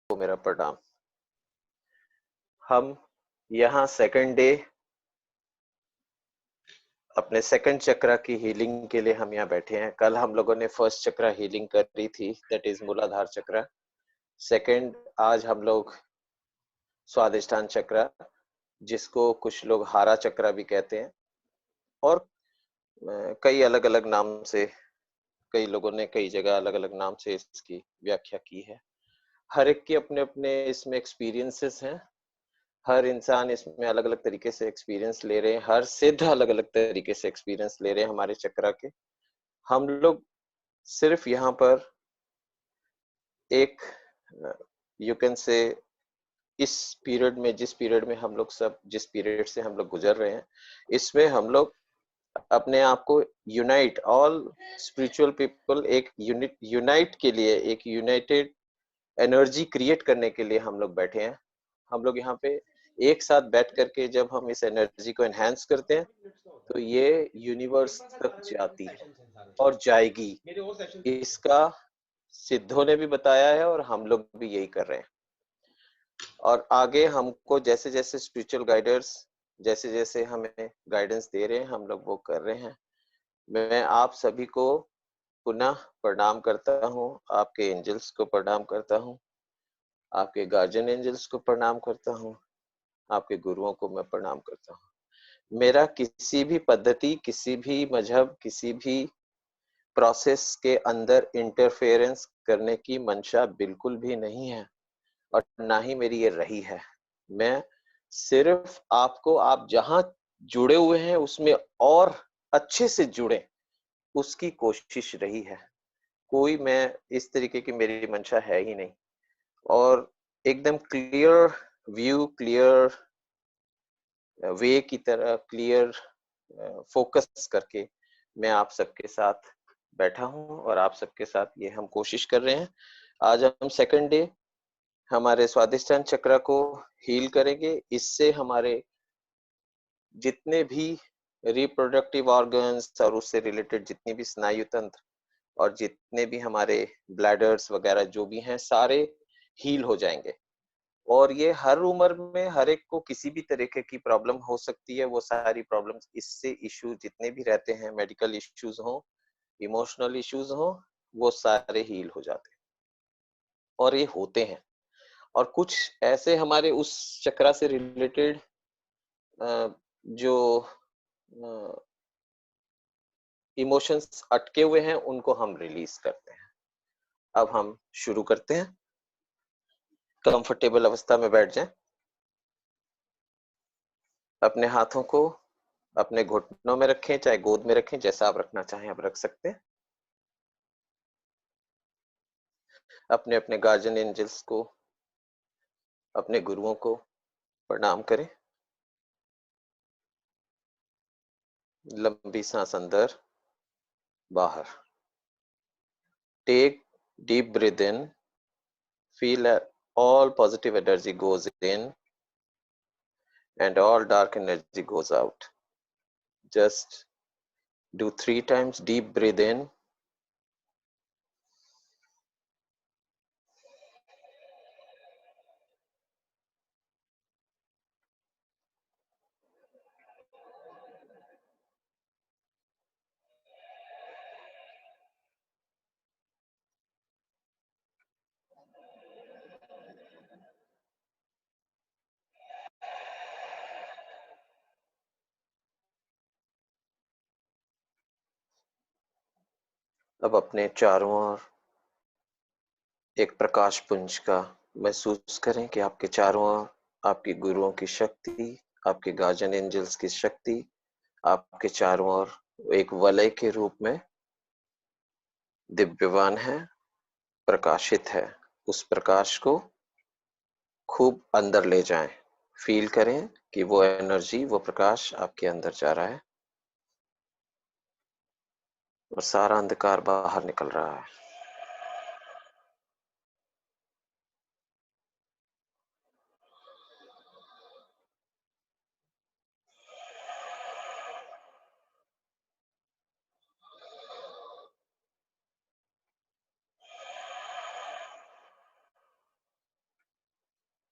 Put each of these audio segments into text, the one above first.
मेरा प्रणाम। हम यहाँ सेकंड डे अपने सेकंड चक्रा की हीलिंग के लिए हम यहाँ बैठे हैं। कल हम लोगों ने फर्स्ट चक्रा हीलिंग करी थी, दैट इज मूलाधार चक्रा। सेकंड आज हम लोग स्वादिष्ठान चक्रा, जिसको कुछ लोग हारा चक्रा भी कहते हैं, और कई अलग अलग नाम से कई लोगों ने कई जगह अलग अलग नाम से इसकी व्याख्या की है। हर एक के अपने अपने इसमें एक्सपीरियंसेस हैं। हर इंसान इसमें अलग अलग तरीके से एक्सपीरियंस ले रहे हैं, हर सिद्ध अलग अलग तरीके से एक्सपीरियंस ले रहे हैं हमारे चक्रा के। हम लोग सिर्फ यहाँ पर एक यू कैन से इस पीरियड में, जिस पीरियड में हम लोग सब जिस पीरियड से हम लोग गुजर रहे हैं, इसमें हम लोग अपने आप को यूनाइट, ऑल स्पिरिचुअल पीपल एक यूनाइट के लिए, एक यूनाइटेड एनर्जी क्रिएट करने के लिए हम लोग बैठे हैं। हम लोग यहाँ पे एक साथ बैठ करके जब हम इस एनर्जी को एनहांस करते हैं तो ये यूनिवर्स तक जाती है और जाएगी। इसका सिद्धों ने भी बताया है और हम लोग भी यही कर रहे हैं। और आगे हमको जैसे जैसे स्पिरिचुअल गाइडर्स जैसे जैसे हमें गाइडेंस दे रहे हैं, हम लोग वो कर रहे हैं। मैं आप सभी को पुनः प्रणाम करता हूँ, आपके एंजल्स को प्रणाम करता हूँ, आपके गार्जियन एंजल्स को प्रणाम करता हूँ, आपके गुरुओं को मैं प्रणाम करता हूँ। मेरा किसी भी पद्धति, किसी भी मजहब, किसी भी प्रोसेस के अंदर इंटरफेरेंस करने की मंशा बिल्कुल भी नहीं है, और ना ही मेरी ये रही है। मैं सिर्फ आपको, आप जहां जुड़े हुए हैं उसमें और अच्छे से जुड़े, उसकी कोशिश रही है। कोई मैं इस तरीके की मेरी मंशा है ही नहीं। और एकदम क्लियर व्यू, क्लियर वे की तरह, क्लियर फोकस करके मैं आप सबके साथ बैठा हूं और आप सबके साथ ये हम कोशिश कर रहे हैं। आज हम सेकंड डे हमारे स्वादिष्टान चक्र को हील करेंगे। इससे हमारे जितने भी रिप्रोडक्टिव ऑर्गन्स और उससे रिलेटेड जितनी भी स्नायु तंत्र और जितने भी हमारे ब्लैडर्स वगैरह जो भी हैं, सारे हील हो जाएंगे। और ये हर उम्र में हर एक को किसी भी तरीके की प्रॉब्लम हो सकती है। वो सारी प्रॉब्लम्स, इससे इश्यू जितने भी रहते हैं, मेडिकल इश्यूज हो, इमोशनल इश्यूज हो, वो सारे हील हो जाते हैं और ये होते हैं। और कुछ ऐसे हमारे उस चक्रा से रिलेटेड जो इमोशंस अटके हुए हैं, उनको हम रिलीज करते हैं। अब हम शुरू करते हैं। कंफर्टेबल अवस्था में बैठ जाएं। अपने हाथों को अपने घुटनों में रखें, चाहे गोद में रखें, जैसा आप रखना चाहें आप रख सकते हैं। अपने अपने गार्जियन एंजल्स को, अपने गुरुओं को प्रणाम करें। लंबी सांस अंदर बाहर। Take deep breath in, feel all positive energy goes in and all dark energy goes out. Just do 3 times deep breathe in, अब अपने चारों ओर एक प्रकाश पुंज का महसूस करें कि आपके चारों ओर आपके गुरुओं की शक्ति, आपके गार्जियन एंजल्स की शक्ति आपके चारों ओर एक वलय के रूप में दिव्यमान है, प्रकाशित है। उस प्रकाश को खूब अंदर ले जाएं। फील करें कि वो एनर्जी, वो प्रकाश आपके अंदर जा रहा है और सारा अंधकार बाहर निकल रहा है।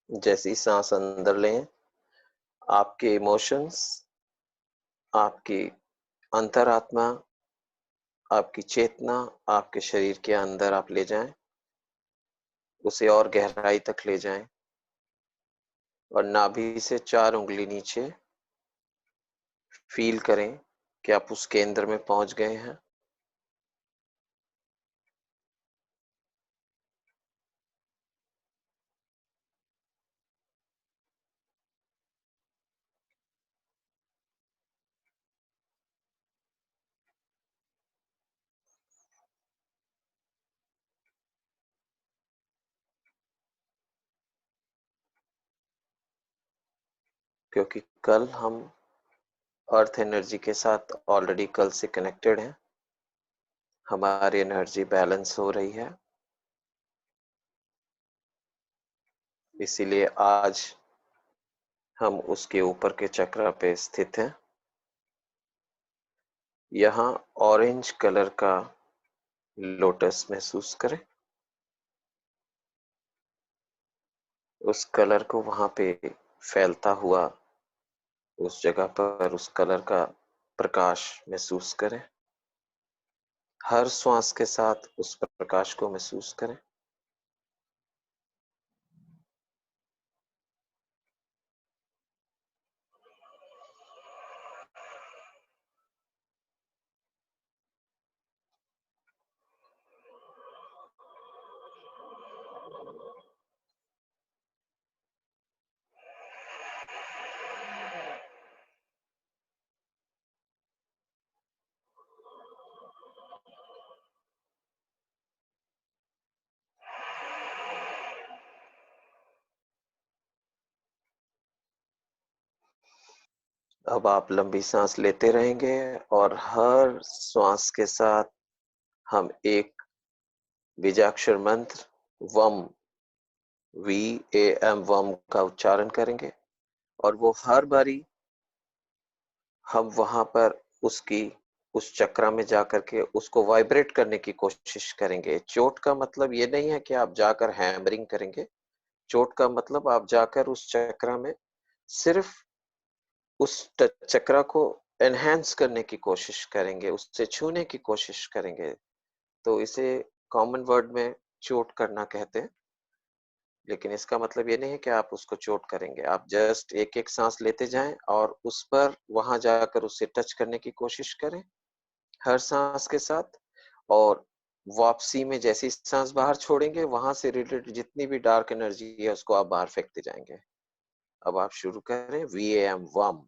जैसी सांस अंदर लें, आपके इमोशंस, आपकी अंतरात्मा, आपकी चेतना आपके शरीर के अंदर आप ले जाएं, उसे और गहराई तक ले जाएं और नाभि से 4 उंगली नीचे फील करें कि आप उस केंद्र में पहुंच गए हैं। क्योंकि कल हम अर्थ एनर्जी के साथ ऑलरेडी कल से कनेक्टेड हैं, हमारी एनर्जी बैलेंस हो रही है, इसीलिए आज हम उसके ऊपर के चक्र पे स्थित हैं। यहाँ ऑरेंज कलर का लोटस महसूस करें, उस कलर को वहां पे फैलता हुआ उस जगह पर उस कलर का प्रकाश महसूस करें। हर श्वास के साथ उस प्रकाश को महसूस करें। अब आप लंबी सांस लेते रहेंगे और हर श्वास के साथ हम एक बीजाक्षर मंत्र वम, VAM वम का उच्चारण करेंगे और वो हर बारी हम वहां पर उसकी उस चक्रा में जाकर के उसको वाइब्रेट करने की कोशिश करेंगे। चोट का मतलब ये नहीं है कि आप जाकर हैमरिंग करेंगे। चोट का मतलब आप जाकर उस चक्रा में सिर्फ उस चक्रा को एनहांस करने की कोशिश करेंगे, उससे छूने की कोशिश करेंगे। तो इसे कॉमन वर्ड में चोट करना कहते हैं, लेकिन इसका मतलब ये नहीं है कि आप उसको चोट करेंगे। आप जस्ट एक एक सांस लेते जाएं और उस पर वहां जाकर उससे टच करने की कोशिश करें हर सांस के साथ। और वापसी में जैसी सांस बाहर छोड़ेंगे वहां से रिलेटेड जितनी भी डार्क एनर्जी है उसको आप बाहर फेंकते जाएंगे। अब आप शुरू करें VAM वम।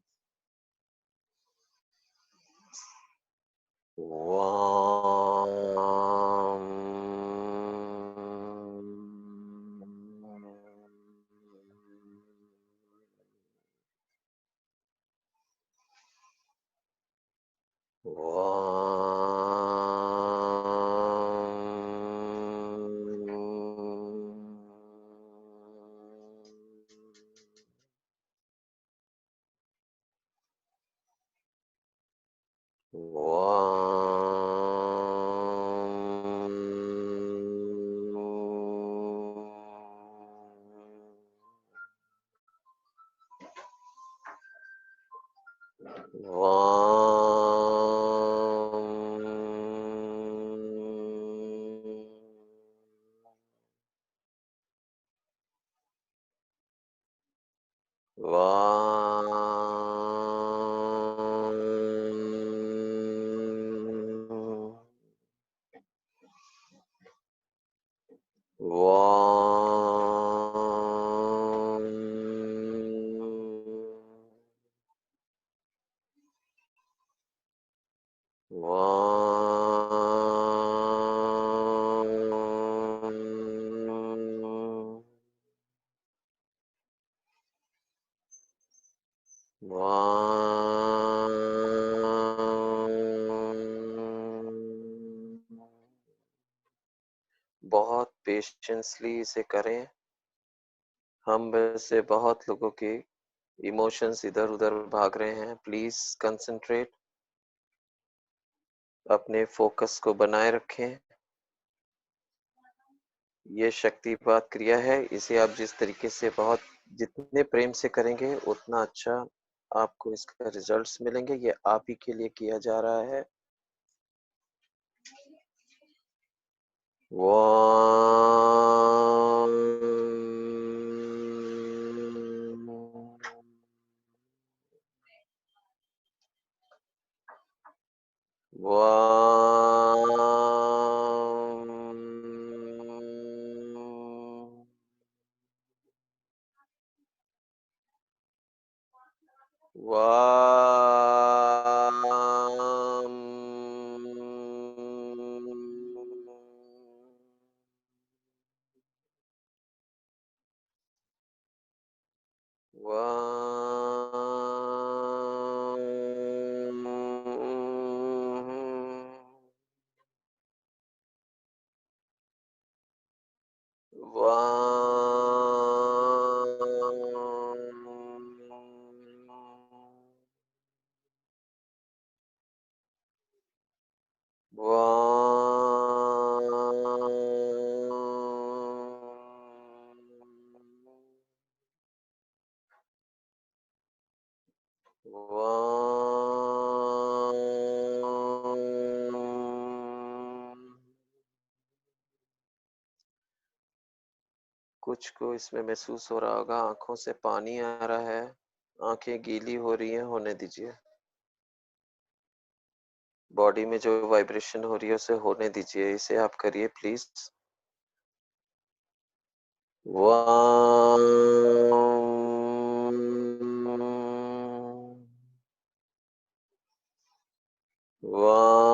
बहुत पेशेंसली इसे करें। हम में से बहुत लोगों के इमोशंस इधर उधर भाग रहे हैं। प्लीज कंसंट्रेट, अपने फोकस को बनाए रखें। ये शक्तिपात क्रिया है, इसे आप जिस तरीके से बहुत जितने प्रेम से करेंगे उतना अच्छा आपको इसका रिजल्ट्स मिलेंगे। ये आप ही के लिए किया जा रहा है। वाम वाम वाम कुछ को इसमें महसूस हो रहा होगा, आंखों से पानी आ रहा है, आंखें गीली हो रही हैं, होने दीजिए। बॉडी में जो वाइब्रेशन हो रही है उसे होने दीजिए, इसे आप करिए प्लीज। वाम वाम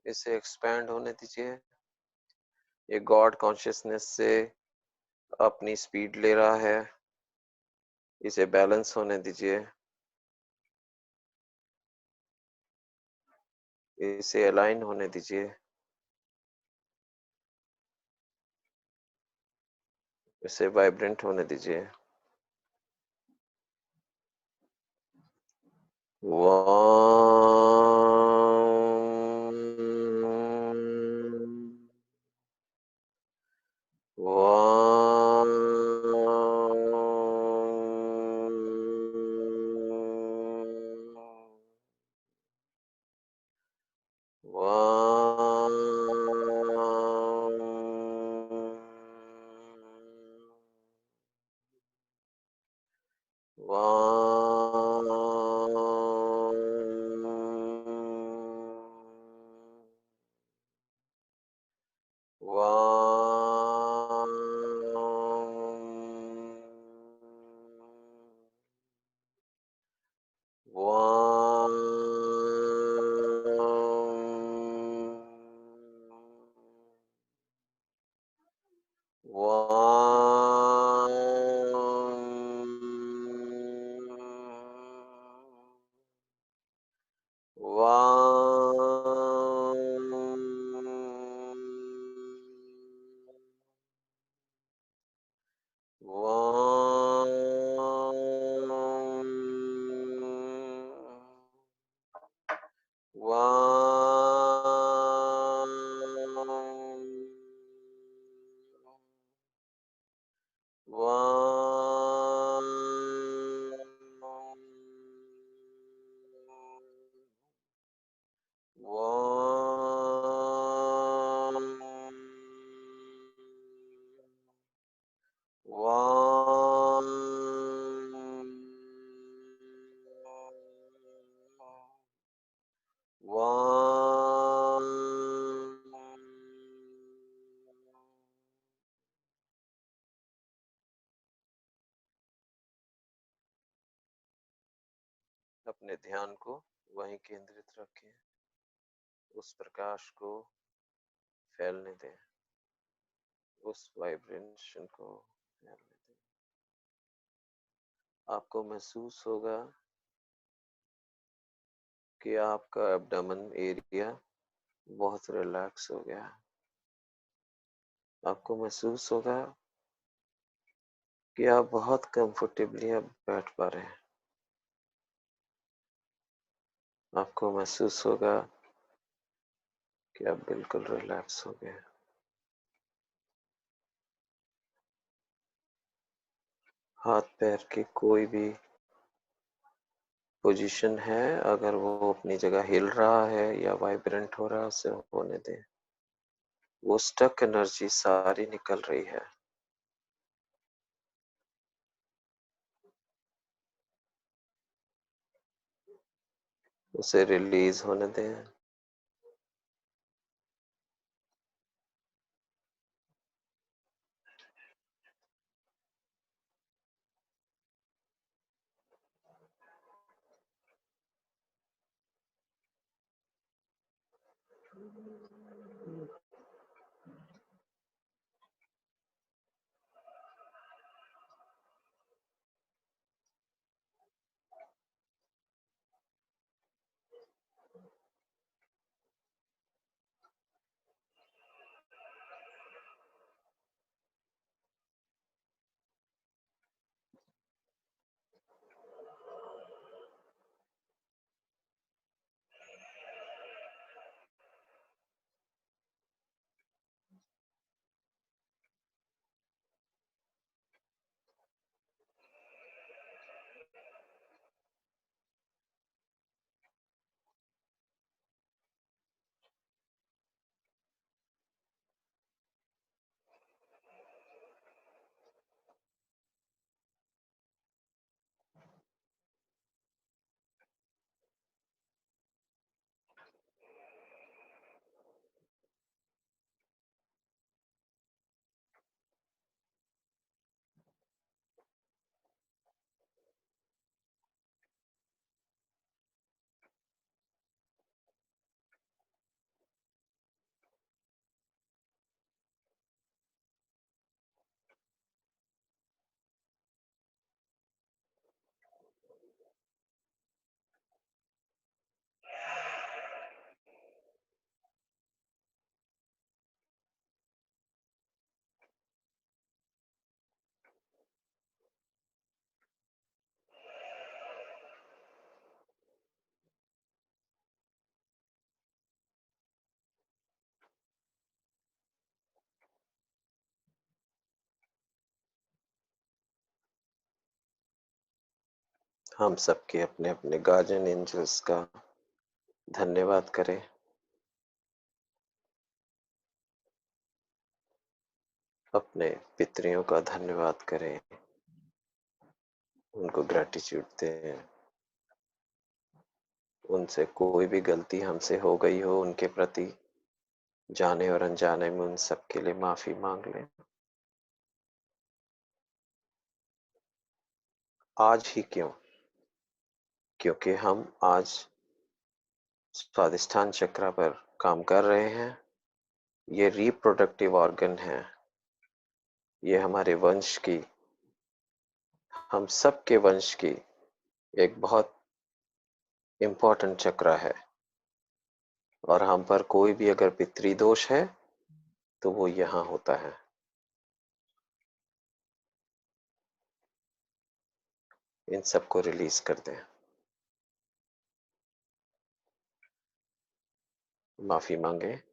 इसे एक्सपैंड होने दीजिए। ये गॉड कॉन्शियसनेस से अपनी स्पीड ले रहा है, इसे बैलेंस होने दीजिए, इसे अलाइन होने दीजिए, इसे वाइब्रेंट होने दीजिए। अपने ध्यान को वहीं केंद्रित रखें, उस प्रकाश को फैलने दें, उस वाइब्रेशन को फैलने दें। आपको महसूस होगा कि आपका एब्डोमेन एरिया बहुत रिलैक्स हो गया। आपको महसूस होगा कि आप बहुत कंफर्टेबली अब बैठ पा रहे हैं। आपको महसूस होगा कि आप बिल्कुल रिलैक्स हो गए। हाथ पैर की कोई भी पोजीशन है, अगर वो अपनी जगह हिल रहा है या वाइब्रेंट हो रहा है, उसे होने दें। वो स्टक एनर्जी सारी निकल रही है। उसे रिलीज होने दें। हम सबके अपने अपने गार्जियन एंजल्स का धन्यवाद करें। अपने पितरियों का धन्यवाद करें। उनको ग्रैटिट्यूड दें। उनसे कोई भी गलती हमसे हो गई हो उनके प्रति, जाने और अनजाने में, उन सब के लिए माफी मांग लें। आज ही क्यों? क्योंकि हम आज स्वादिष्ठान चक्र पर काम कर रहे हैं। ये रिप्रोडक्टिव ऑर्गन है। ये हमारे वंश की, हम सब के वंश की एक बहुत इम्पोर्टेंट चक्र है। और हम पर कोई भी अगर पितृ दोष है तो वो यहाँ होता है। इन सबको रिलीज कर दें। माफी मांगे।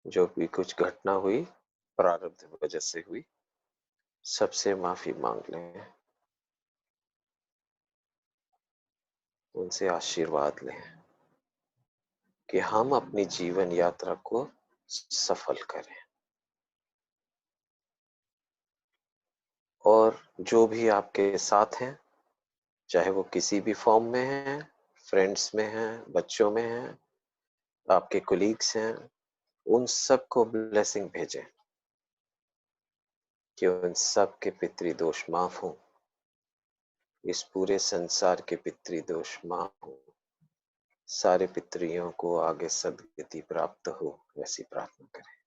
जो भी कुछ घटना हुई प्रारब्ध वजह से हुई, सबसे माफी मांग लें। उनसे आशीर्वाद लें कि हम अपनी जीवन यात्रा को सफल करें। और जो भी आपके साथ हैं, चाहे वो किसी भी फॉर्म में हैं, फ्रेंड्स में हैं, बच्चों में हैं, आपके कोलीग्स हैं, उन सबको ब्लेसिंग भेजें कि उन सब के पितृ दोष माफ हों। इस पूरे संसार के पितृदोष मां हो, सारे पितरियों को आगे सदगति प्राप्त हो, वैसी प्रार्थना करें।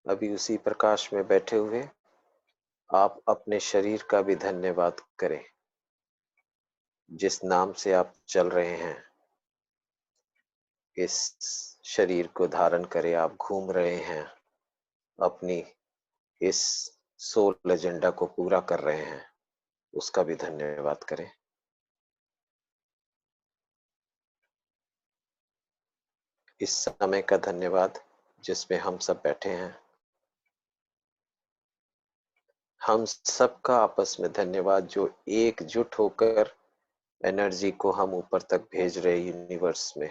अभी उसी प्रकाश में बैठे हुए आप अपने शरीर का भी धन्यवाद करें, जिस नाम से आप चल रहे हैं। इस शरीर को धारण करे आप घूम रहे हैं, अपनी इस सोल एजेंडा को पूरा कर रहे हैं, उसका भी धन्यवाद करें। इस समय का धन्यवाद जिसमें हम सब बैठे हैं, हम सबका आपस में धन्यवाद, जो एकजुट होकर एनर्जी को हम ऊपर तक भेज रहे यूनिवर्स में।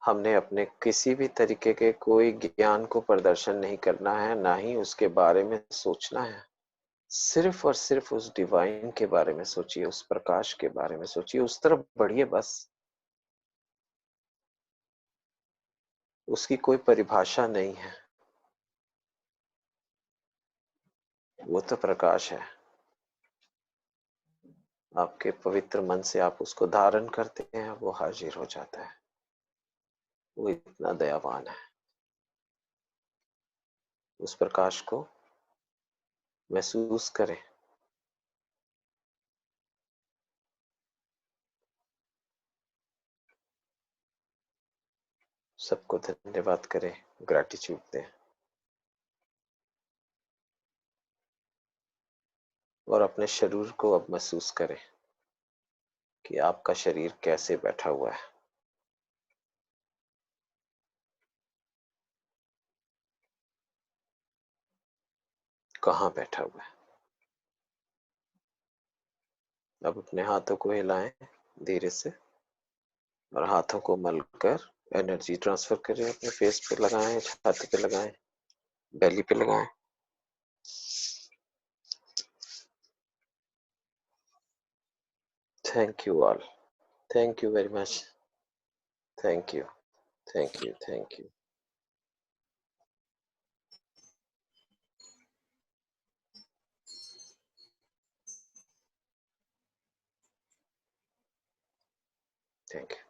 हमने अपने किसी भी तरीके के कोई ज्ञान को प्रदर्शन नहीं करना है, ना ही उसके बारे में सोचना है। सिर्फ और सिर्फ उस डिवाइन के बारे में सोचिए, उस प्रकाश के बारे में सोचिए, उस तरफ बढ़िए बस। उसकी कोई परिभाषा नहीं है, वो तो प्रकाश है। आपके पवित्र मन से आप उसको धारण करते हैं, वो हाजिर हो जाता है। वो इतना दयावान है। उस प्रकाश को महसूस करें। सबको धन्यवाद करें, ग्रैटिट्यूड दें, और अपने शरीर को अब महसूस करें कि आपका शरीर कैसे बैठा हुआ है। कहाँ बैठा हुआ है। अब अपने हाथों को हिलाएं धीरे से, और हाथों को मलकर एनर्जी ट्रांसफर करें। अपने फेस पे लगाएं, छाती पे लगाएं, बेली पे लगाएं। Thank you all, thank you very much, thank you, thank you, thank you, thank you.